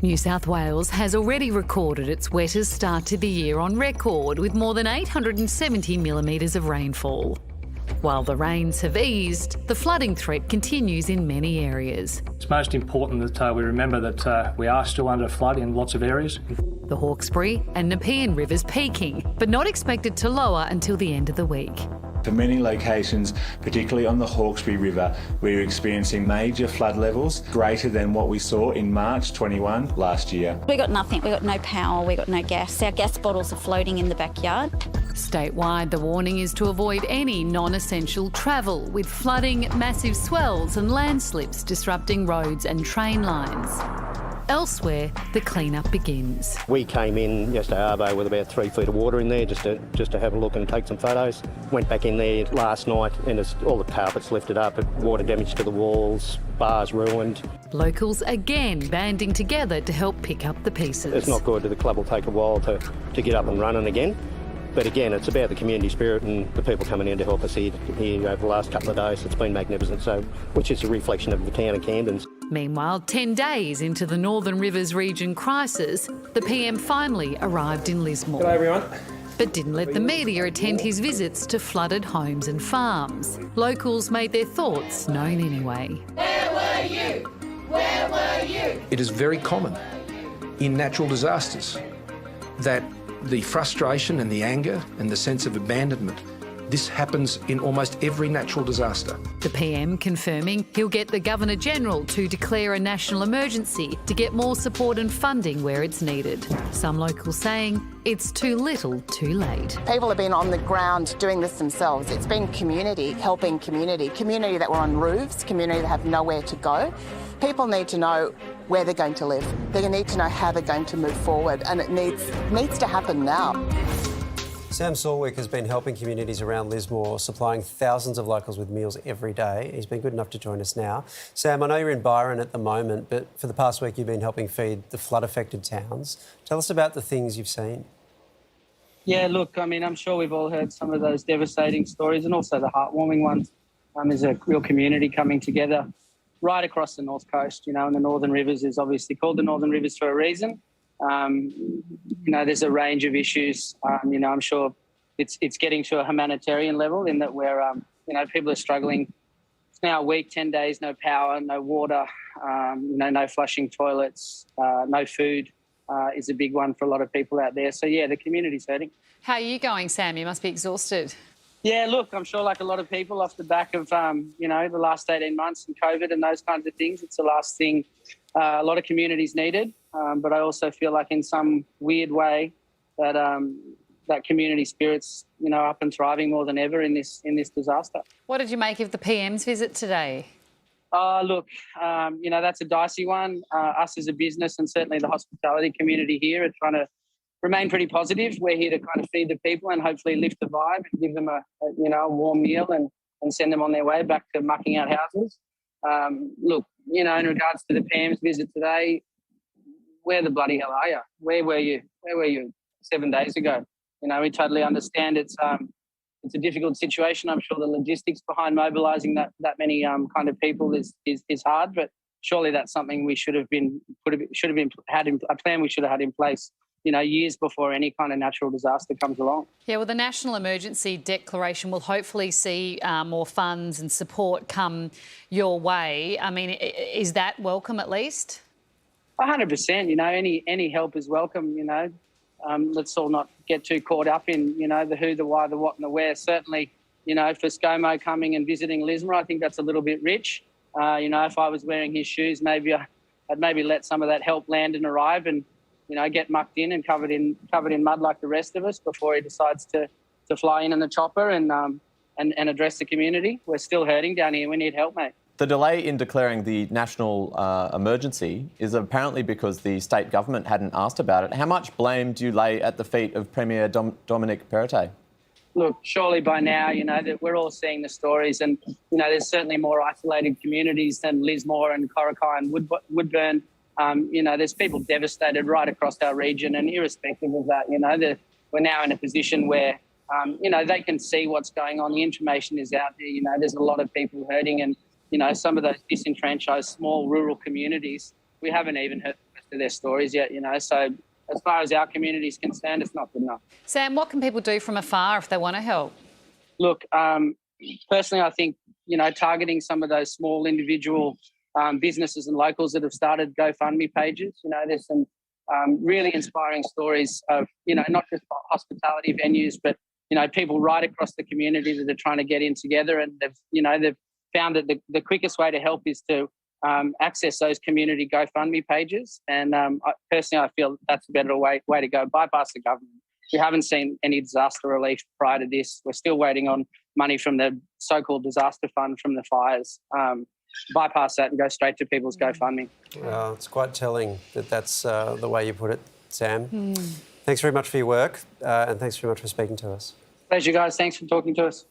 New South Wales has already recorded its wettest start to the year on record, with more than 870 millimetres of rainfall. While the rains have eased, the flooding threat continues in many areas. It's most important that we remember that we are still under flood in lots of areas. The Hawkesbury and Nepean rivers peaking, but not expected to lower until the end of the week. For many locations, particularly on the Hawkesbury River, we're experiencing major flood levels greater than what we saw in March 21 last year. We got nothing. We got no power. We got no gas. Our gas bottles are floating in the backyard. Statewide, the warning is to avoid any non-essential travel, with flooding, massive swells and landslips disrupting roads and train lines. Elsewhere, the clean-up begins. We came in yesterday Arvo with about 3 feet of water in there just to have a look and take some photos. Went back in there last night and all the carpets lifted up, water damage to the walls, bars ruined. Locals again banding together to help pick up the pieces. It's not good. The club will take a while to get up and running again. But again, it's about the community spirit and the people coming in to help us here over the last couple of days. It's been magnificent, which is a reflection of the town of Camden's. Meanwhile, 10 days into the Northern Rivers region crisis, the PM finally arrived in Lismore. Hello, everyone. But didn't let the media attend his visits to flooded homes and farms. Locals made their thoughts known anyway. Where were you? Where were you? It is very common in natural disasters that the frustration and the anger and the sense of abandonment, this happens in almost every natural disaster. The PM confirming he'll get the Governor-General to declare a national emergency to get more support and funding where it's needed. Some locals saying it's too little, too late. People have been on the ground doing this themselves. It's been community, helping community that were on roofs, community that have nowhere to go. People need to know where they're going to live. They need to know how they're going to move forward, and it needs to happen now. Sam Saulwick has been helping communities around Lismore, supplying thousands of locals with meals every day. He's been good enough to join us now. Sam, I know you're in Byron at the moment, but for the past week you've been helping feed the flood-affected towns. Tell us about the things you've seen. Yeah, look, I mean, I'm sure we've all heard some of those devastating stories and also the heartwarming ones. There's a real community coming together right across the North Coast, and the Northern Rivers is obviously called the Northern Rivers for a reason. There's a range of issues. I'm sure it's getting to a humanitarian level in that we're, people are struggling. It's now a week, 10 days, no power, no water, no flushing toilets, no food is a big one for a lot of people out there. So, yeah, the community's hurting. How are you going, Sam? You must be exhausted. Yeah, look, I'm sure like a lot of people off the back of, the last 18 months and COVID and those kinds of things, it's the last thing a lot of communities needed. But I also feel like in some weird way that that community spirit's, up and thriving more than ever in this disaster. What did you make of the PM's visit today? Look, that's a dicey one. Us as a business and certainly the hospitality community here are trying to remain pretty positive. We're here to kind of feed the people and hopefully lift the vibe and give them a warm meal and send them on their way back to mucking out houses. Look, in regards to the PM's visit today, where the bloody hell are you? Where were you? 7 days ago? We totally understand it's a difficult situation. I'm sure the logistics behind mobilising that many kind of people is hard, but surely that's something we should have had a plan we should have had in place years before any kind of natural disaster comes along. Yeah, well, the National Emergency Declaration will hopefully see more funds and support come your way. I mean, is that welcome at least? 100%. Any help is welcome. Let's all not get too caught up in the who, the why, the what, and the where. Certainly, for ScoMo coming and visiting Lismore, I think that's a little bit rich. If I was wearing his shoes, maybe I'd let some of that help land and arrive and get mucked in and covered in mud like the rest of us before he decides to fly in the chopper and address the community. We're still hurting down here. We need help, mate. The delay in declaring the national emergency is apparently because the state government hadn't asked about it. How much blame do you lay at the feet of Premier Dominic Perrottet? Look, surely by now, that we're all seeing the stories and, there's certainly more isolated communities than Lismore and Corrockeye and Woodburn. There's people devastated right across our region, and irrespective of that, we're now in a position where, they can see what's going on. The information is out there. There's a lot of people hurting and, some of those disenfranchised small rural communities, we haven't even heard the to their stories yet, you know. So as far as our community is concerned, it's not good enough. Sam, what can people do from afar if they want to help? Look, personally, I think, you know, targeting some of those small individual businesses and locals that have started GoFundMe pages. You know, there's some really inspiring stories of, you know, not just hospitality venues, but, you know, people right across the community that are trying to get in together, and they've found that the quickest way to help is to access those community GoFundMe pages. And personally, I feel that's a better way to go. Bypass the government. We haven't seen any disaster relief prior to this. We're still waiting on money from the so-called disaster fund from the fires. Bypass that and go straight to people's GoFundMe. Well, it's quite telling that that's the way you put it, Sam. Thanks very much for your work and thanks very much for speaking to us. Pleasure, guys. Thanks for talking to us.